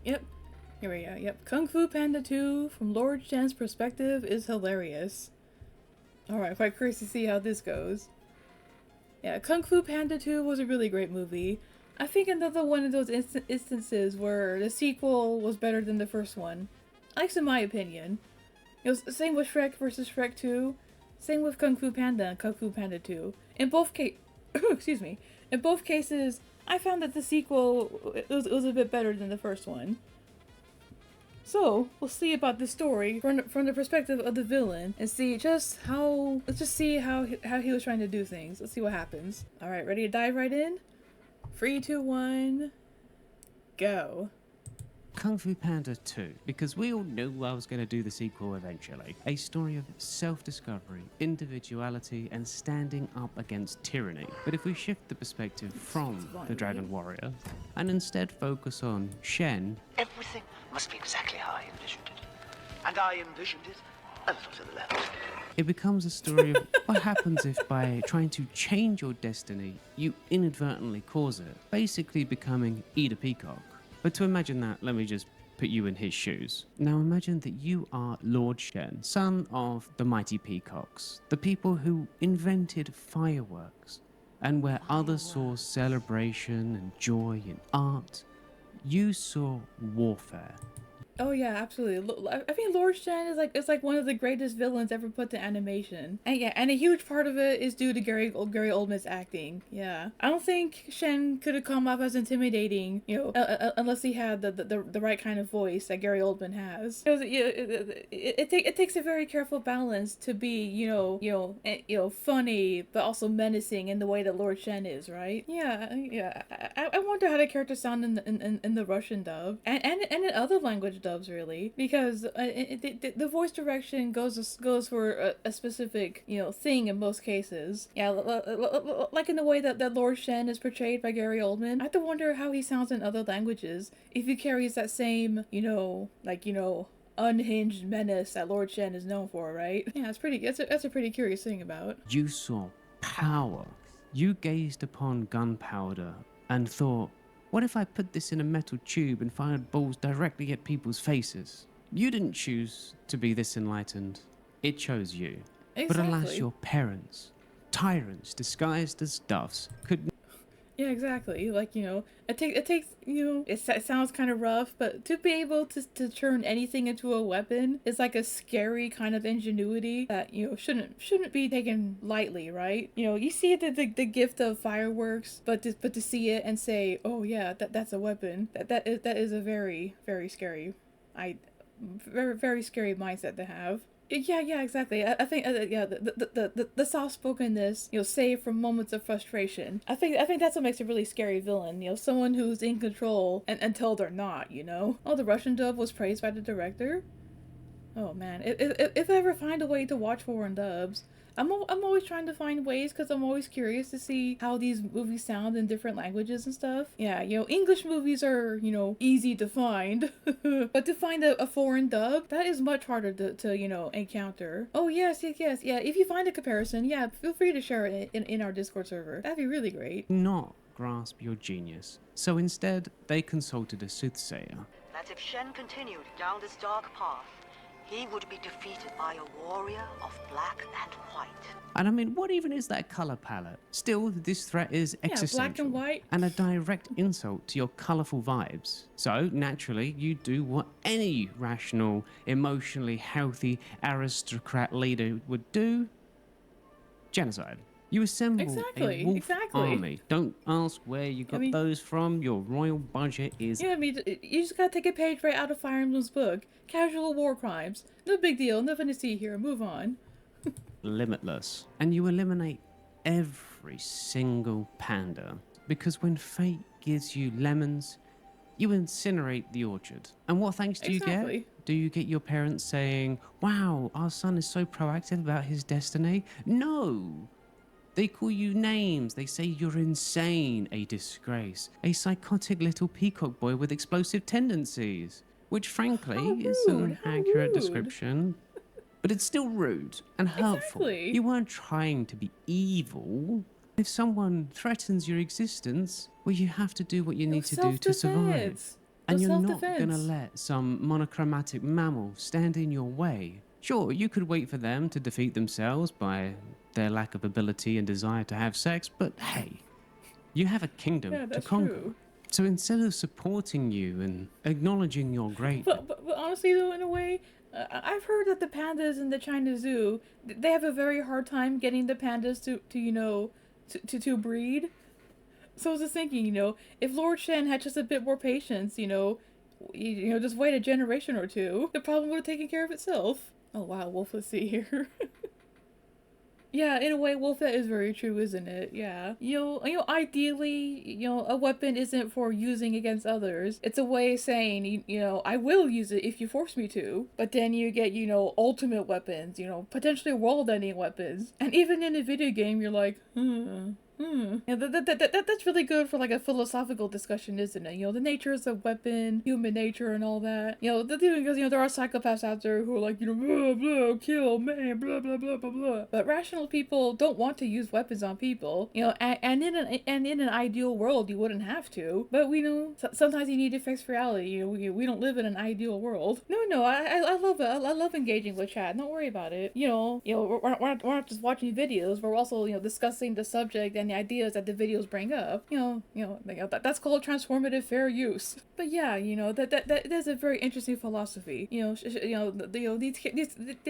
Yep. Here we go. Yep. Kung Fu Panda 2 from Lord Shen's perspective is hilarious. Alright, quite curious to see how this goes. Yeah, Kung Fu Panda 2 was a really great movie. I think another one of those instances where the sequel was better than the first one. At least in my opinion. It was the same with Shrek versus Shrek 2. Same with Kung Fu Panda and Kung Fu Panda 2. In both excuse me. In both cases, I found that the sequel was a bit better than the first one. So, we'll see about this story from the perspective of the villain and see just how. Let's just see how he was trying to do things. Let's see what happens. Alright, ready to dive right in? 3, 2, 1, go. Kung Fu Panda 2, because we all knew I was going to do the sequel eventually. A story of self-discovery, individuality, and standing up against tyranny. But if we shift the perspective from the Dragon Warrior, and instead focus on Shen... Everything must be exactly how I envisioned it. And I envisioned it a little to the left. It becomes a story of what happens if by trying to change your destiny, you inadvertently cause it, basically becoming Eda Peacock. But to imagine that, let me just put you in his shoes. Now imagine that you are Lord Shen, son of the mighty peacocks, the people who invented fireworks, and where others saw celebration and joy in art, you saw warfare. Oh yeah, absolutely. I think Lord Shen is like one of the greatest villains ever put to animation, and yeah, and a huge part of it is due to Gary Oldman's acting. Yeah, I don't think Shen could have come off as intimidating, unless he had the right kind of voice that Gary Oldman has. It takes a very careful balance to be funny but also menacing in the way that Lord Shen is, right? Yeah. I wonder how the characters sound in the Russian dub and in other language dubs, really, because the voice direction goes for a specific thing in most cases. Yeah, like in the way that Lord Shen is portrayed by Gary Oldman. I have to wonder how he sounds in other languages if he carries that same unhinged menace that Lord Shen is known for, right? Yeah, that's a pretty curious thing about. You saw power. You gazed upon gunpowder and thought, what if I put this in a metal tube and fired balls directly at people's faces? You didn't choose to be this enlightened. It chose you. Exactly. But alas, your parents, tyrants disguised as doves, could... Yeah, exactly. Like, it takes, it sounds kind of rough, but to be able to turn anything into a weapon is like a scary kind of ingenuity that, shouldn't be taken lightly, right? You see the gift of fireworks, but to see it and say, oh yeah, that's a weapon, that is a very, very scary, very, very scary mindset to have. Yeah, exactly. I think, the soft spokenness, saved from moments of frustration. I think that's what makes a really scary villain. Someone who's in control until they're not. Oh, the Russian dub was praised by the director. Oh man, if I ever find a way to watch foreign dubs, I'm always trying to find ways because I'm always curious to see how these movies sound in different languages and stuff. Yeah, English movies are, easy to find, but to find a foreign dub, that is much harder to encounter. Oh, yes, yeah, if you find a comparison, yeah, feel free to share it in our Discord server. That'd be really great. not grasp your genius. So instead, they consulted a soothsayer. That if Shen continued down this dark path, he would be defeated by a warrior of black and white. And I mean, what even is that color palette? Still, this threat is existential. Black and white. And a direct insult to your colorful vibes. So, naturally, you do what any rational, emotionally healthy aristocrat leader would do. Genocide. You assemble a wolf army. Don't ask where you got those from. Your royal budget is... you just gotta take a page right out of Fire Emblem's book. Casual war crimes. No big deal. Nothing to see here. Move on. limitless. And you eliminate every single panda. Because when fate gives you lemons, you incinerate the orchard. And what thanks do you get? Do you get your parents saying, wow, our son is so proactive about his destiny? No! They call you names. They say you're insane, a disgrace, a psychotic little peacock boy with explosive tendencies, which frankly is an accurate description, but it's still rude and hurtful. Exactly. You weren't trying to be evil. If someone threatens your existence, well, you have to do what you need to do to survive. And you're not going to self-defense. let some monochromatic mammal stand in your way. Sure, you could wait for them to defeat themselves by their lack of ability and desire to have sex, but hey, you have a kingdom Yeah, to that's conquer. true. So instead of supporting you and acknowledging your greatness, But honestly, though, in a way, I've heard that the pandas in the China Zoo, they have a very hard time getting the pandas to you know, to breed. So I was just thinking, if Lord Shen had just a bit more patience, just wait a generation or two, the problem would have taken care of itself. Oh wow, Wolf, let's see here. Yeah, in a way, Wolf, that is very true, isn't it? Yeah. Ideally, a weapon isn't for using against others. It's a way of saying, I will use it if you force me to. But then you get, ultimate weapons, potentially world-ending weapons. And even in a video game, you're like, Yeah, that's really good for like a philosophical discussion, isn't it? The natures of weapon, human nature, and all that. Because there are psychopaths out there who are like, blah blah, kill man, blah blah blah blah blah. But rational people don't want to use weapons on people. And in an ideal world, you wouldn't have to. But we know sometimes you need to fix reality. We don't live in an ideal world. No, I love it. I love engaging with chat. Don't worry about it. We're not just watching videos. We're also discussing the subject and the ideas that the videos bring up. That's called transformative fair use. But yeah, that is a very interesting philosophy. These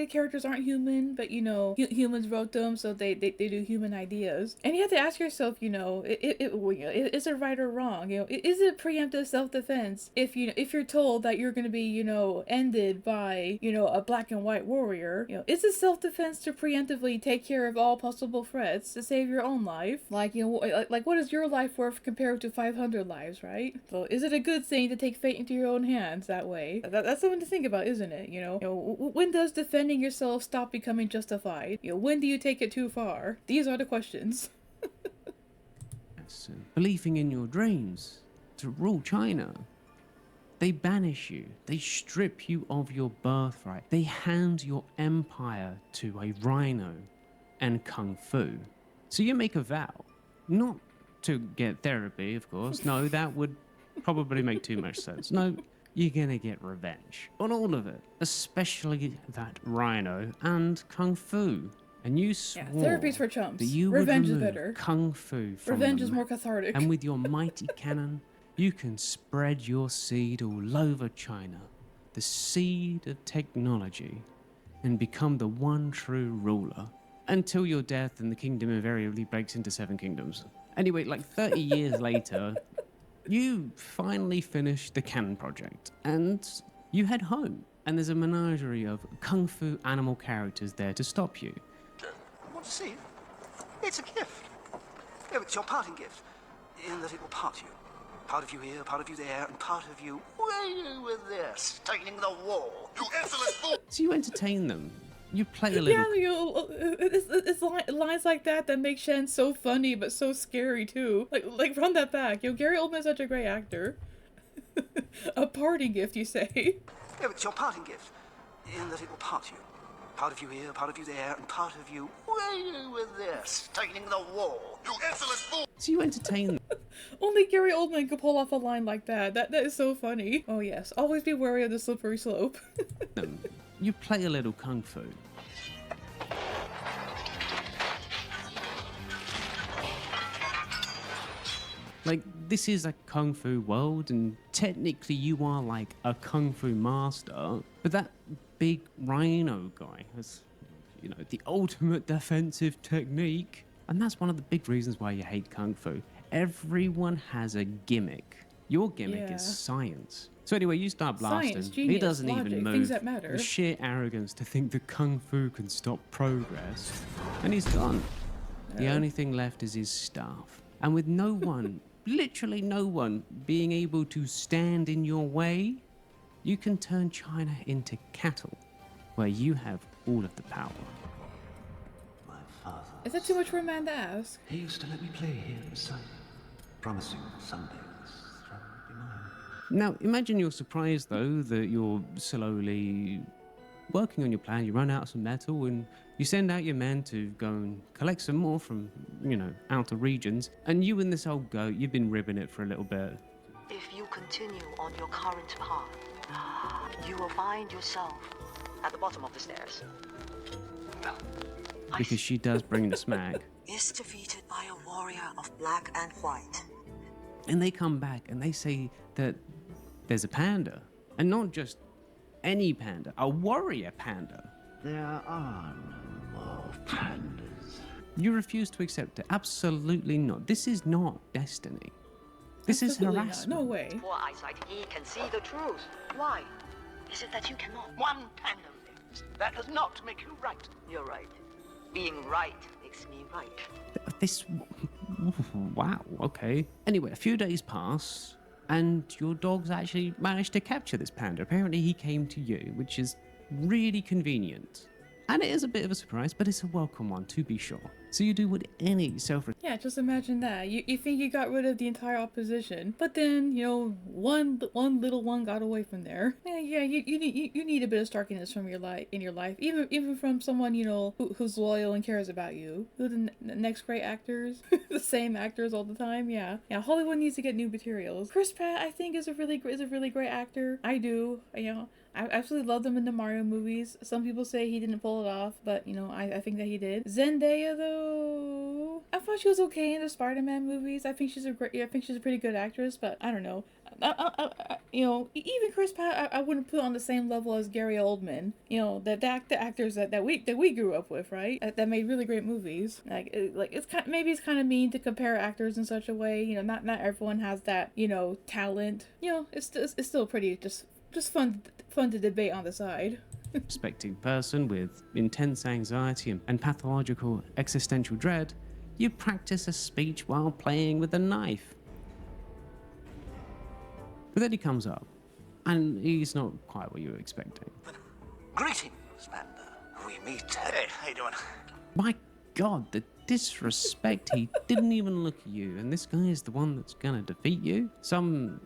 characters aren't human, but humans wrote them, so they do human ideas. And you have to ask yourself, is it right or wrong? Is it preemptive self-defense if you're told that you're going to be ended by a black and white warrior? Is it self-defense to preemptively take care of all possible threats to save your own life? Like what is your life worth compared to 500 lives, right? So is it a good thing to take fate into your own hands that way? That's something to think about, isn't it? When does defending yourself stop becoming justified? When do you take it too far? These are the questions. and believing in your dreams to rule China. They banish you. They strip you of your birthright. They hand your empire to a rhino and kung fu. So you make a vow, not to get therapy, of course. No, that would probably make too much sense. No, you're gonna get revenge on all of it, especially that rhino and kung fu. And you swore therapy's for chumps. that you Revenge would is remove better. kung fu from Revenge them. is more cathartic. And with your mighty cannon, you can spread your seed all over China, the seed of technology, and become the one true ruler. Until your death and the kingdom invariably breaks into 7 kingdoms. Anyway, like 30 years later, you finally finish the cannon project, and you head home. And there's a menagerie of kung fu animal characters there to stop you. I want to see it. It's a gift. Oh, it's your parting gift, in that it will part you. Part of you here, part of you there, and part of you way over there, staining the wall. You insolent fool! So you entertain them. You play a little. Yeah, it's lines like that make Shen so funny but so scary too. Like run that back. Gary Oldman's such a great actor. A parting gift, you say? Oh, it's your parting gift, in that it will part you. Part of you here, part of you there, and part of you way over there, staining the wall. You insolent fool! So you entertain them. Only Gary Oldman could pull off a line like that. That is so funny. Oh yes, always be wary of the slippery slope. You play a little kung fu. Like, this is a kung fu world, and technically you are like a kung fu master, but that big rhino guy has, the ultimate defensive technique. And that's one of the big reasons why you hate kung fu. Everyone has a gimmick. Your gimmick is science. So anyway, you start blasting. Science, genius, He doesn't logic, even move. things that matter. The sheer arrogance to think that kung fu can stop progress. And he's gone. The only thing left is his staff. And with no one, literally no one, being able to stand in your way, you can turn China into cattle, where you have all of the power. My father. Is that too much for a man to ask? He used to let me play here beside him, promising someday this throne would be mine. Now, imagine you're surprised, though, that you're slowly working on your plan. You run out of some metal, and you send out your men to go and collect some more from, outer regions. And you and this old goat, you've been ribbing it for a little bit. If you continue on your current path, you will find yourself at the bottom of the stairs. No. Because she does bring the smack. Is defeated by a warrior of black and white. And they come back and they say that there's a panda. And not just any panda, a warrior panda. There are no more pandas. You refuse to accept it. Absolutely not. This is not destiny. This is Absolutely not. harassment. No way. Poor eyesight, he can see the truth. Why? Is it that you cannot? One panda lives. That does not make you right. You're right. Being right makes me right. This... Wow, okay. Anyway, a few days pass, and your dogs actually managed to capture this panda. Apparently he came to you, which is really convenient. And it is a bit of a surprise, but it's a welcome one, to be sure. So you do what any Yeah, just imagine that. You think you got rid of the entire opposition, but then, you know, one little one got away from there. Yeah, you need a bit of starkiness from your life in your life, even from someone, you know, who's loyal and cares about you. Who are the next great actors? The same actors all the time. Yeah, Hollywood needs to get new materials. Chris Pratt, I think, is a really great actor. I do. You know, I absolutely love them in the Mario movies. Some people say he didn't pull it off, but you know, I think that he did. Zendaya though, I thought she was okay in the Spider-Man movies. I think she's a pretty good actress, but I don't know. You know, even Chris Pratt, I wouldn't put on the same level as Gary Oldman. You know, the actors that we grew up with, right? That made really great movies. It's kind of mean to compare actors in such a way. You know, not everyone has that, you know, talent. You know, it's still pretty just fun to debate on the side. respecting person with intense anxiety and pathological existential dread, you practice a speech while playing with a knife. But then he comes up, and he's not quite what you were expecting. Greetings, Panda. We meet. Hey, how you doing? My God, the disrespect. He didn't even look at you, and this guy is the one that's gonna defeat you? Some...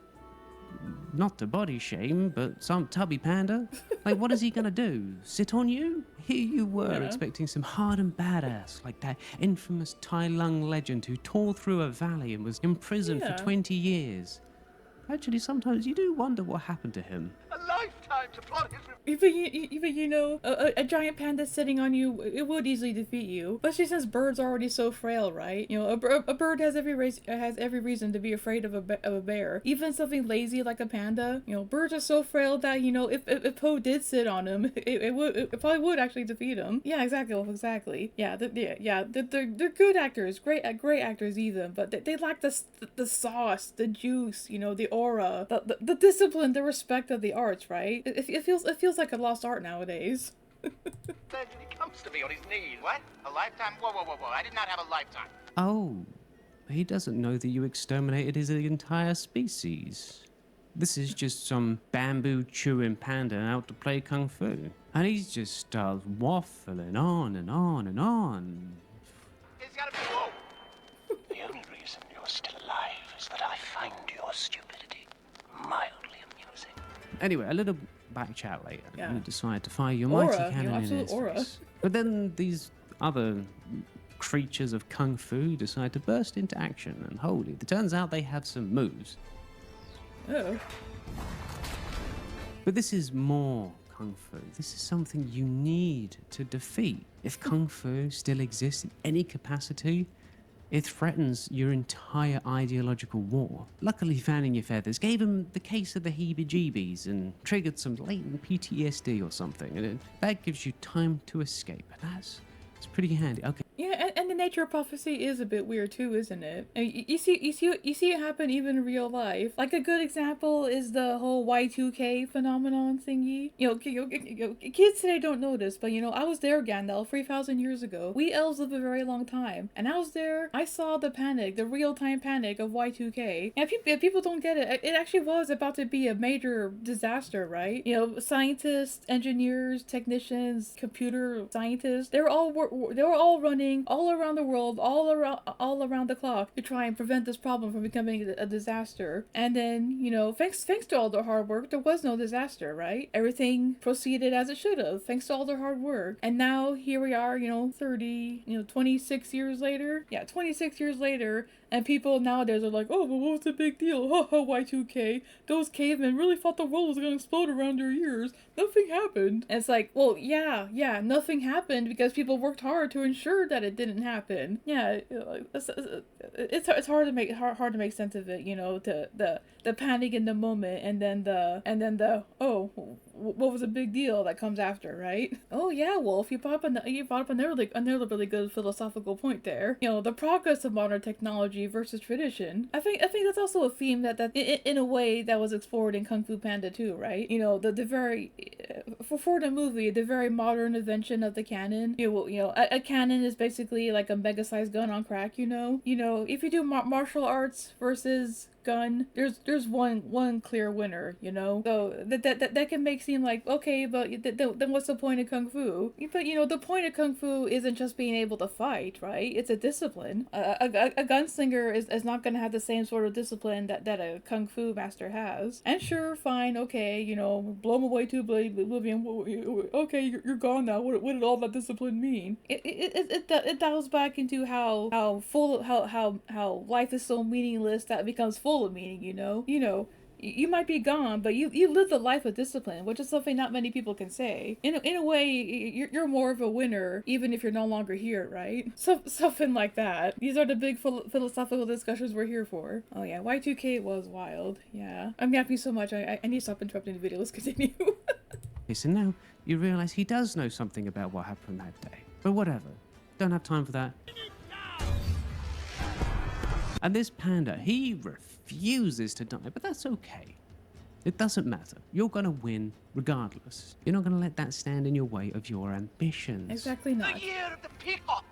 not to body shame, but some tubby panda? Like, what is he gonna do? Sit on you? Here you were expecting some hardened badass like that infamous Tai Lung legend who tore through a valley and was imprisoned for 20 years. Actually, sometimes you do wonder what happened to him. A lifetime to plot his... Even you know, a giant panda sitting on you, it would easily defeat you. Especially since birds are already so frail, right? You know, a bird has every reason to be afraid of a bear. Even something lazy like a panda. You know, birds are so frail that, you know, if Poe did sit on him, it probably would actually defeat him. Yeah, exactly. Yeah, they're good actors, great actors even, but they lack the sauce, the juice, you know, the aura, the discipline, the respect of the arts, right? It feels like a lost art nowadays. Then he comes to me on his knees. What? A lifetime? Whoa. I did not have a lifetime. Oh, he doesn't know that you exterminated his entire species. This is just some bamboo chewing panda out to play kung fu. And he just starts waffling on and on and on. He's got to be whoa. The only reason you're still alive is that I find your stupidity mildly amusing. Anyway, a little back chat later. Yeah. You decide to fire your Aura, mighty you know, cannon in absolute his aura. face. But then these other creatures of kung fu decide to burst into action, and holy, it turns out they have some moves. Oh. But this is more kung fu. This is something you need to defeat. If kung fu still exists in any capacity, it threatens your entire ideological war. Luckily, fanning your feathers gave him the case of the heebie-jeebies and triggered some latent PTSD or something, and that gives you time to escape. And that's pretty handy. Okay. Yeah, and the nature of prophecy is a bit weird too, isn't it? I mean, you see it happen even in real life. Like a good example is the whole Y2K phenomenon thingy. You know, kids today don't know this, but you know, I was there, Gandalf, 3,000 years ago. We elves live a very long time, and I was there. I saw the panic, the real-time panic of Y2K. And people don't get it. It actually was about to be a major disaster, right? You know, scientists, engineers, technicians, computer scientists, they were all they were all running all around the world, all around the clock to try and prevent this problem from becoming a disaster. And then, thanks to all their hard work, there was no disaster, right? Everything proceeded as it should have, thanks to all their hard work. And now here we are, 26 years later. Yeah, 26 years later, and people nowadays are like, oh, well, what was the big deal? Haha, Y2K. Those cavemen really thought the world was gonna explode around their ears. Nothing happened. And it's like, well, yeah, nothing happened because people worked hard to ensure that it didn't happen. Yeah, it's hard to make sense of it, the panic in the moment, and then the oh, what was a big deal that comes after, right? Oh yeah, Wolf, you brought up another really good philosophical point there. The progress of modern technology versus tradition. I think that's also a theme that in a way that was explored in Kung Fu Panda too, right? The very for the movie, the very modern invention of the cannon. A cannon is basically like a mega-sized gun on crack. If you do martial arts versus gun, there's one clear winner, so that can make seem like, okay, but then what's the point of kung fu? But the point of kung fu isn't just being able to fight, right? It's a discipline. A gunslinger is not going to have the same sort of discipline that a kung fu master has. And sure, fine, okay, blow them away to oblivion. Okay, you're gone now. What did all that discipline mean? It dials back into how life is so meaningless that it becomes full of meaning. You might be gone, but you live the life of discipline, which is something not many people can say. In a way, you're more of a winner, even if you're no longer here, right? Something like that. These are the big philosophical discussions we're here for. Oh yeah, Y2K was wild. Yeah. I'm yapping so much, I need to stop interrupting the video. Let's continue. Okay, so now you realise he does know something about what happened that day. But whatever. Don't have time for that. And this panda, he refuses to die, but that's okay. It doesn't matter. You're going to win regardless. You're not going to let that stand in your way of your ambitions. Exactly not. The year of the peacock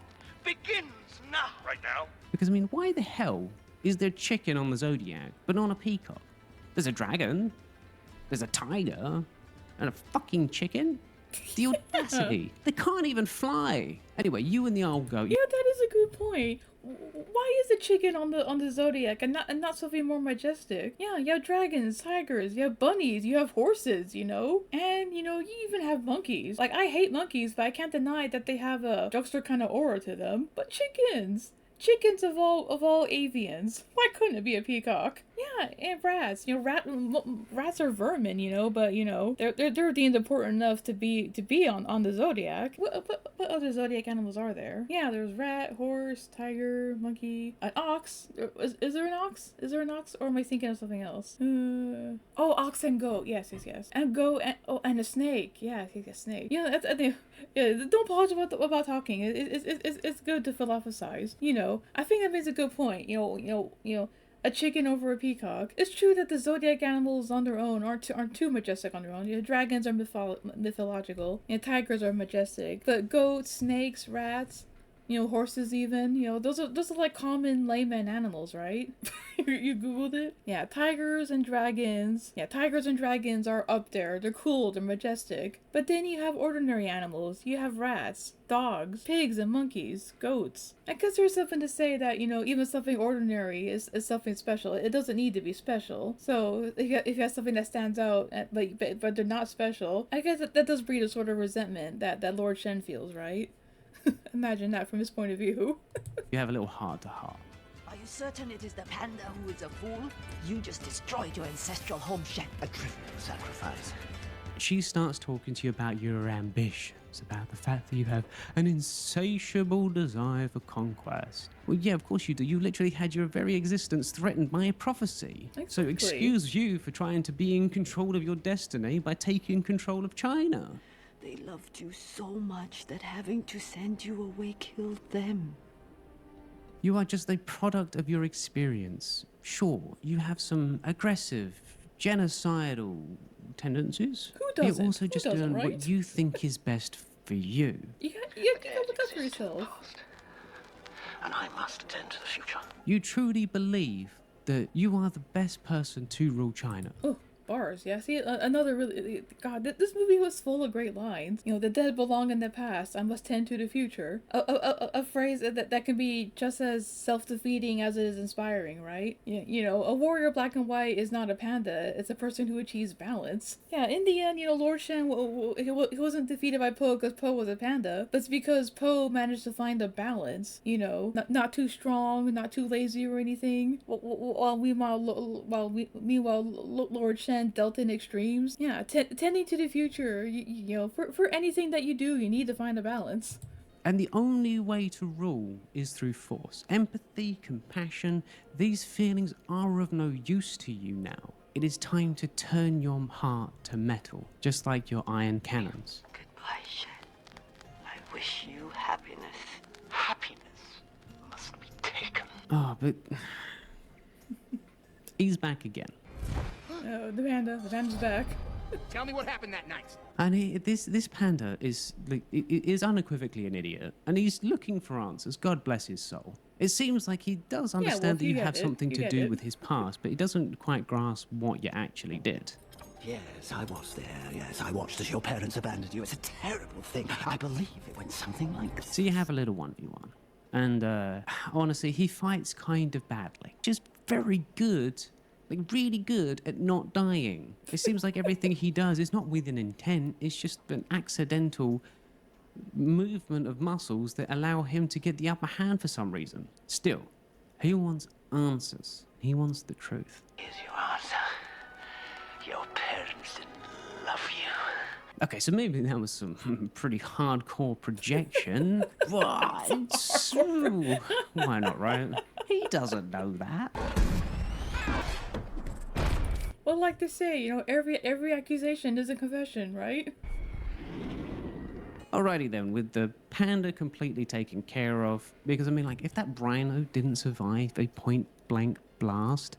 begins now. Right now? Because, why the hell is there chicken on the Zodiac, but not a peacock? There's a dragon, there's a tiger, and a fucking chicken? The audacity. They can't even fly. Anyway, you and the old goat. Yeah, that is a good point. Why is the chicken on the Zodiac and not something more majestic? Yeah, you have dragons, tigers, you have bunnies, you have horses, and you even have monkeys. Like, I hate monkeys, but I can't deny that they have a jokester kind of aura to them. But chickens of all avians, why couldn't it be a peacock? Yeah, and rats. Rats are vermin, but they're deemed important enough to be on the Zodiac. What other Zodiac animals are there? Yeah, there's rat, horse, tiger, monkey, an ox. Is there an ox? Is there an ox, or am I thinking of something else? Ox and goat. Yes. And goat and a snake. Yeah, I think a snake. Yeah, don't pause about talking. It's good to philosophize. I think that makes a good point. A chicken over a peacock. It's true that the Zodiac animals on their own aren't too majestic on their own. Dragons are mythological, and tigers are majestic. But goats, snakes, rats, horses even, those are like common layman animals, right? You Googled it? Yeah, tigers and dragons are up there. They're cool, they're majestic. But then you have ordinary animals. You have rats, dogs, pigs, and monkeys, goats. I guess there's something to say that, even something ordinary is something special. It doesn't need to be special. So if you have something that stands out, but they're not special, I guess that does breed a sort of resentment that Lord Shen feels, right? Imagine that from his point of view. You have a little heart-to-heart. Are you certain it is the panda who is a fool? You just destroyed your ancestral home, Shen. A trivial sacrifice. She starts talking to you about your ambitions, about the fact that you have an insatiable desire for conquest. Well, yeah, of course you do. You literally had your very existence threatened by a prophecy. Exactly. So excuse you for trying to be in control of your destiny by taking control of China. They loved you so much that having to send you away killed them. You are just a product of your experience. Sure, you have some aggressive, genocidal tendencies. Who doesn't? You're also Who just doesn't, doing right? what you think is best for you. You gotta look out for yourself. And I must attend to the future. You truly believe that you are the best person to rule China. Oh, bars. Yeah, see, another really, God, this movie was full of great lines. You know, the dead belong in the past. I must tend to the future. A phrase that can be just as self-defeating as it is inspiring, right? You know, a warrior black and white is not a panda. It's a person who achieves balance. Yeah, in the end, you know, Lord Shen, he wasn't defeated by Po because Po was a panda, but it's because Po managed to find a balance. You know, not too strong, not too lazy or anything. Meanwhile, Lord Shen dealt in extremes. Yeah, tending to the future. You know, for anything that you do, you need to find a balance. And the only way to rule is through force. Empathy, compassion, these feelings are of no use to you now. It is time to turn your heart to metal, just like your iron cannons. Goodbye, Shen. I wish you happiness. Happiness must be taken. Oh, but he's back again. Oh, the panda's back. Tell me what happened that night. And this panda is unequivocally an idiot, and he's looking for answers. God bless his soul. It seems like he does understand that you have something to do with his past, but he doesn't quite grasp what you actually did. Yes, I was there. Yes, I watched as your parents abandoned you. It's a terrible thing. I believe it went something like this. So you have a little 1v1. And honestly, he fights kind of badly. Just very good, like really good at not dying. It seems like everything he does is not with an intent. It's just an accidental movement of muscles that allow him to get the upper hand for some reason. Still, he wants answers. He wants the truth. Here's your answer. Your parents didn't love you. Okay, so maybe that was some pretty hardcore projection. But why not, right? He doesn't know that. Well, like they say, you know, every accusation is a confession, right? Alrighty then, with the panda completely taken care of, because I mean, like, if that rhino didn't survive a point-blank blast,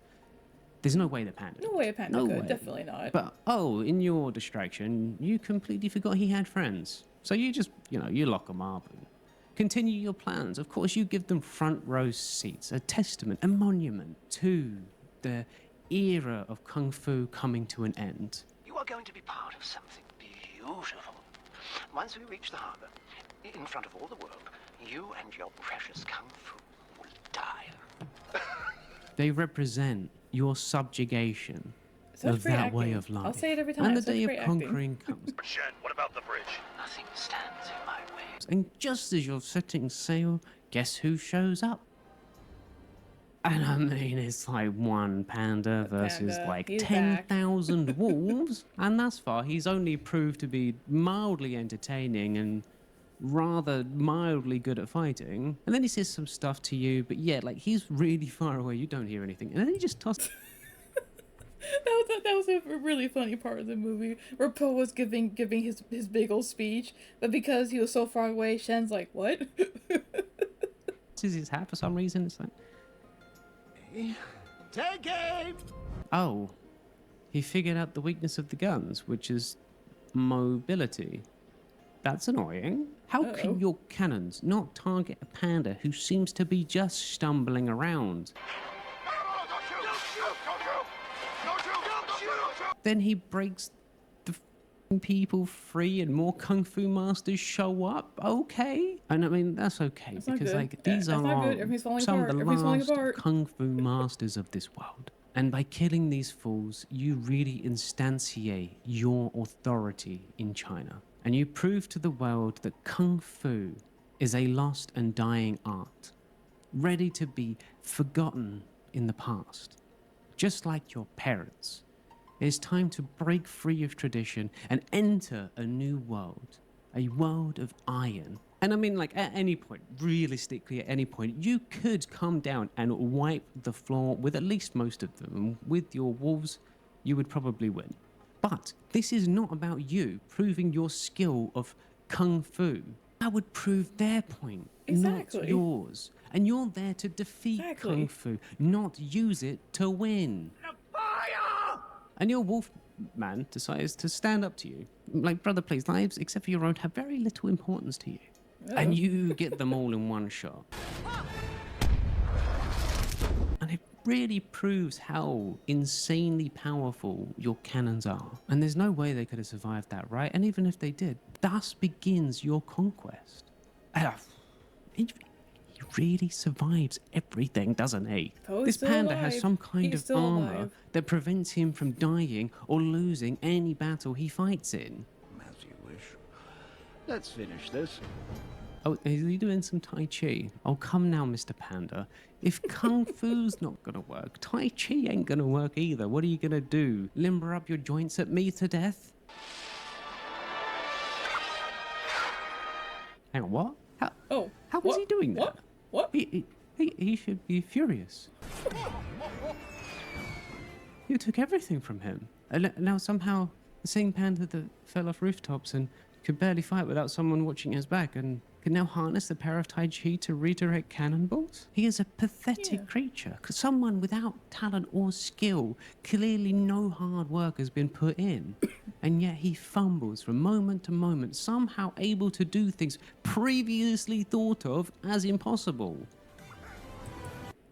there's no way the panda. No way a panda No could, way. definitely not. But in your distraction, you completely forgot he had friends. So you just, you lock them up and continue your plans. Of course, you give them front row seats, a testament, a monument to the era of Kung Fu coming to an end. You are going to be part of something beautiful. Once we reach the harbor, in front of all the world, you and your precious Kung Fu will die. They represent your subjugation Such of great that acting. way of life. I'll say it every time. And the Such day of great acting. conquering comes. Shen, what about the bridge? Nothing stands in my way. And just as you're setting sail, guess who shows up? And I mean, it's like one panda versus panda. like He's back. 10,000 wolves. And thus far, he's only proved to be mildly entertaining and rather mildly good at fighting. And then he says some stuff to you, but yeah, like he's really far away. You don't hear anything. And then he just tosses. That was a really funny part of the movie where Po was giving his big old speech, but because he was so far away, Shen's like, "What?" his hat for some reason. It's like, Take aim! oh, he figured out the weakness of the guns, which is mobility. That's annoying. How can your cannons not target a panda who seems to be just stumbling around? Then he breaks the people free and more Kung Fu masters show up. Okay. And I mean, that's okay. That's not because good. like these That's are not good. Everything's falling some apart. of the Everything's falling last apart. Kung Fu masters of this world. And by killing these fools, you really instantiate your authority in China. And you prove to the world that Kung Fu is a lost and dying art, ready to be forgotten in the past. Just like your parents. It is time to break free of tradition and enter a new world. A world of iron. And I mean, like, at any point, realistically, at any point, you could come down and wipe the floor with at least most of them. And with your wolves, you would probably win. But this is not about you proving your skill of Kung Fu. That would prove their point, not yours. And you're there to defeat Kung Fu, not use it to win. And your wolf man decides to stand up to you. Like, brother, please, lives, except for your own, have very little importance to you. Oh. And you get them all in one shot. And really proves how insanely powerful your cannons are. And there's no way they could have survived that, right? And even if they did, thus begins your conquest. He really survives everything, doesn't he? Poe's This still panda has alive. some kind He's of still armor alive. that prevents him from dying or losing any battle he fights in. As you wish. Let's finish this. Oh, is he doing some Tai Chi? Oh, come now, Mr. Panda. If Kung Fu's not gonna work, Tai Chi ain't gonna work either. What are you gonna do? Limber up your joints at me to death? Hang on, what? How was what? he doing that? What? He should be furious. You took everything from him. And now somehow the same panda that fell off rooftops and could barely fight without someone watching his back and can now harness the power of Tai Chi to redirect cannonballs? He is a pathetic creature. 'Cause someone without talent or skill, clearly no hard work has been put in. And yet he fumbles from moment to moment, somehow able to do things previously thought of as impossible.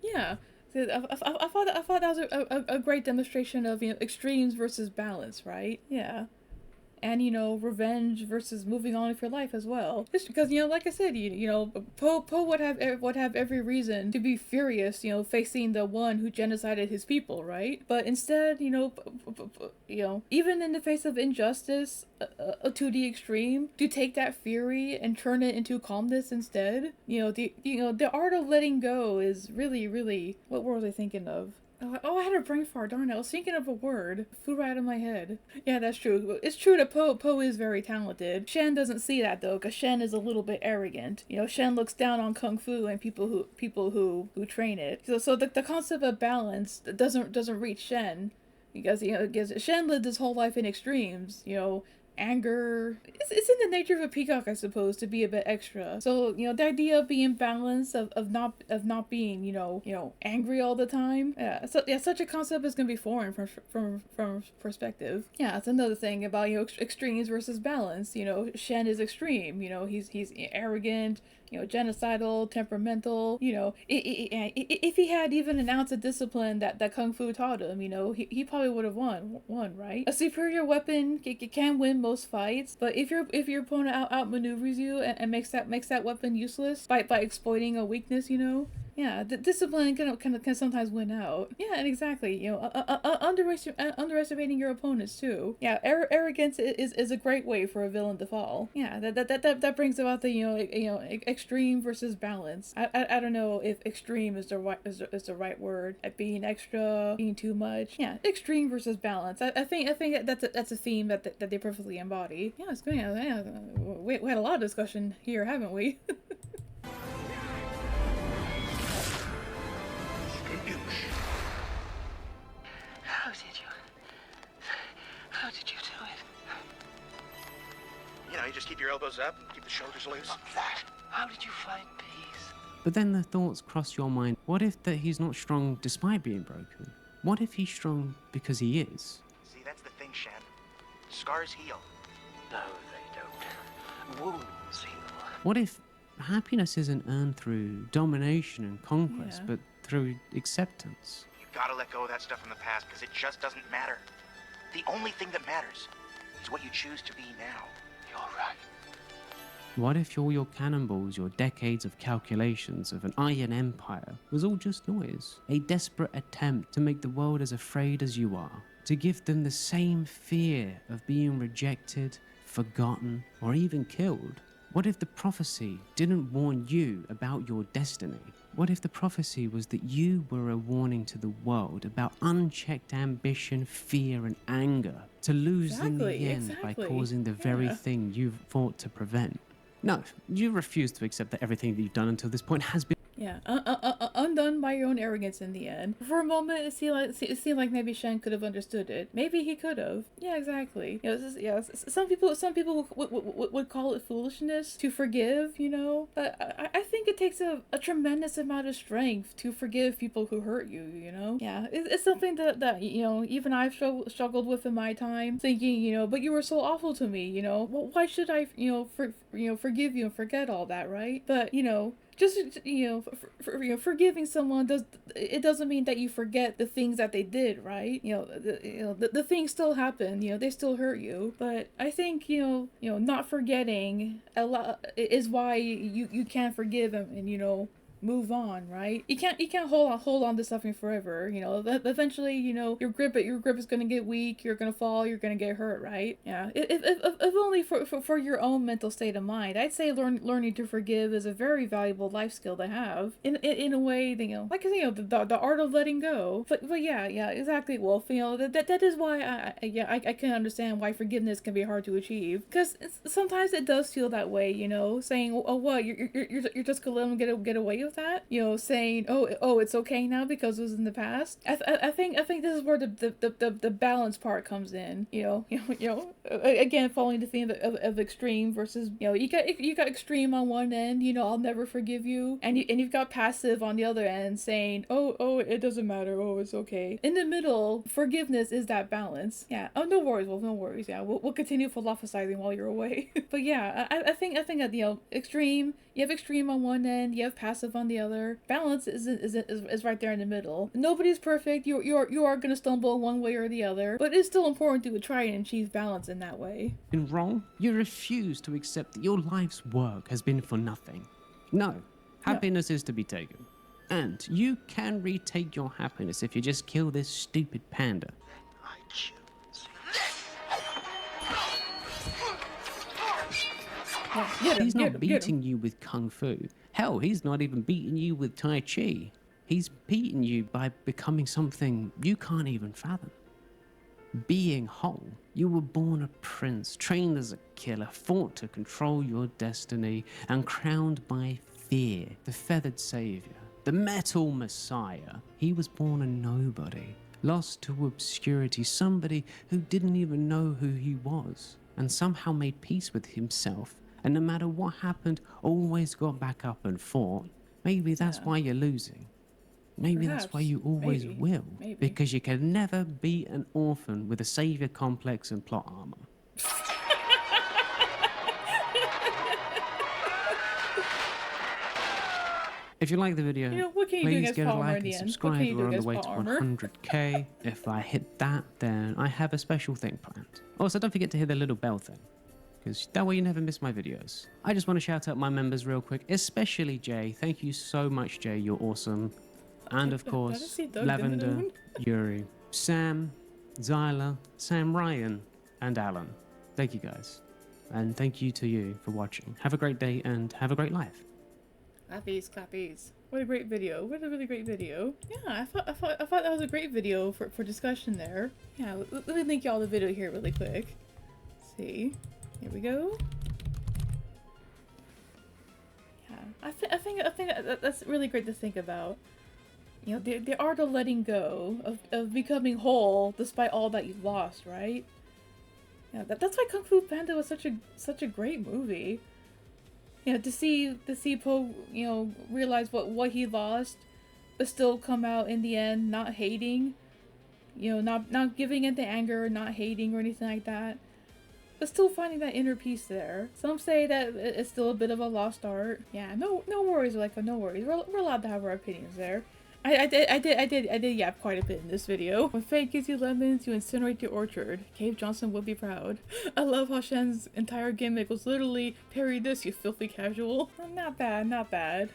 Yeah. I thought that was a great demonstration of, extremes versus balance, right? Yeah. And, revenge versus moving on with your life as well. Just because, like I said, Poe would have every reason to be furious, facing the one who genocided his people, right? But instead, even in the face of injustice to the extreme, to take that fury and turn it into calmness instead. The art of letting go is really, really, what word was I thinking of? Oh, I had a brain fart, darn it. I was thinking of a word. Flew right out of my head. Yeah, that's true. It's true that Poe is very talented. Shen doesn't see that, though, because Shen is a little bit arrogant. Shen looks down on Kung Fu and people who train it. So the concept of balance doesn't reach Shen. Because Shen lived his whole life in extremes, anger. It's in the nature of a peacock, I suppose, to be a bit extra. So, the idea of being balanced, of not being, angry all the time. Yeah, so such a concept is gonna be foreign from perspective. Yeah, that's another thing about, extremes versus balance. Shen is extreme, he's arrogant, genocidal, temperamental, if he had even an ounce of discipline that Kung Fu taught him, he probably would have won, right? A superior weapon can win most fights, but if your opponent outmaneuvers you and makes that weapon useless by exploiting a weakness, yeah, the discipline can sometimes win out. Yeah, and exactly. Underestimating your opponents too. Yeah, arrogance is a great way for a villain to fall. Yeah, that brings about the extreme versus balance. I don't know if extreme is the right word. At being extra, being too much. Yeah, extreme versus balance. I think that's a theme that they perfectly embody. Yeah, it's good. Yeah, we had a lot of discussion here, haven't we? How did you do it? You just keep your elbows up and keep the shoulders loose. Like that. How did you find peace? But then the thoughts cross your mind. What if that he's not strong despite being broken? What if he's strong because he is? See, that's the thing, Shen. Scars heal. No, they don't. Wounds heal. What if happiness isn't earned through domination and conquest, but through acceptance? You've got to let go of that stuff from the past because it just doesn't matter. The only thing that matters is what you choose to be now. You're right. What if all your cannonballs, your decades of calculations of an iron empire, was all just noise? A desperate attempt to make the world as afraid as you are, to give them the same fear of being rejected, forgotten, or even killed? What if the prophecy didn't warn you about your destiny? What if the prophecy was that you were a warning to the world about unchecked ambition, fear, and anger to lose in the end by causing the very thing you've fought to prevent? No, you refuse to accept that everything that you've done until this point has been... Yeah, undone by your own arrogance in the end. For a moment, it seemed like maybe Shen could have understood it. Maybe he could have. Yeah, exactly. Some people would call it foolishness to forgive, But I think it takes a tremendous amount of strength to forgive people who hurt you, Yeah, it's something that even I've struggled with in my time, thinking, but you were so awful to me, Why should I, forgive you and forget all that, right? But, just forgiving someone doesn't mean that you forget the things that they did, right? The things still happen. They still hurt you. But I think not forgetting a lot is why you can't forgive and move on, right? You can't hold on to something forever. Eventually, your grip is gonna get weak. You're gonna fall. You're gonna get hurt, right? Yeah. If only for your own mental state of mind, I'd say learning to forgive is a very valuable life skill to have. In a way, like the art of letting go. But yeah, exactly, Wolf. That is why I can understand why forgiveness can be hard to achieve, because sometimes it does feel that way. Saying, oh, what, you're just gonna let them get away with that, saying, oh, it's okay now because it was in the past. I think this is where the balance part comes in. Again, following the theme of extreme versus, you got extreme on one end, I'll never forgive you, and you've got passive on the other end saying, oh, it doesn't matter, oh, it's okay. In the middle, forgiveness is that balance. Yeah. Oh, no worries, Wolf, no worries. Yeah, we'll continue philosophizing while you're away. But yeah, I think that extreme. You have extreme on one end, you have passive on the other. Balance is right there in the middle. Nobody's perfect. You are gonna stumble one way or the other, but it's still important to try and achieve balance in that way. Been wrong? You refuse to accept that your life's work has been for nothing. No, happiness is to be taken. And you can retake your happiness if you just kill this stupid panda. I choose. He's not beating you with kung fu. Hell, he's not even beating you with tai chi. He's beating you by becoming something you can't even fathom. Being whole. You were born a prince, trained as a killer, fought to control your destiny, and crowned by fear, the feathered savior, the metal messiah. He was born a nobody, lost to obscurity, somebody who didn't even know who he was, and somehow made peace with himself. And no matter what happened, always got back up and fought. Maybe that's why you're losing. Maybe Perhaps. that's why you always will. Maybe. Because you can never be an orphan with a savior complex and plot armor. If you like the video, what can you do please against give it a Palmer like in the and end? What subscribe. can you do We're on the against way to Palmer? 100k. If I hit that, then I have a special thing planned. Also, don't forget to hit the little bell thing, because that way you never miss my videos. I just want to shout out my members real quick, especially Jay. Thank you so much, Jay. You're awesome. And of course, Lavender, Yuri, Sam, Zyla, Sam Ryan, and Alan. Thank you guys. And thank you to you for watching. Have a great day and have a great life. Clappies. What a great video. What a really great video. Yeah, I thought that was a great video for discussion there. Yeah, let me link y'all the video here really quick. Let's see. Here we go. Yeah, I think that's really great to think about. The art of letting go, of becoming whole despite all that you've lost, right? Yeah, that's why Kung Fu Panda was such a great movie. To see Po, realize what he lost, but still come out in the end not hating, not giving into anger, not hating or anything like that, but still finding that inner peace there. Some say that it's still a bit of a lost art. Yeah, no worries, Leica, no worries. We're allowed to have our opinions there. I did yap quite a bit in this video. When fate gives you lemons, you incinerate the orchard. Cave Johnson would be proud. I love how Shen's entire gimmick was literally, parry this, you filthy casual. Not bad, not bad.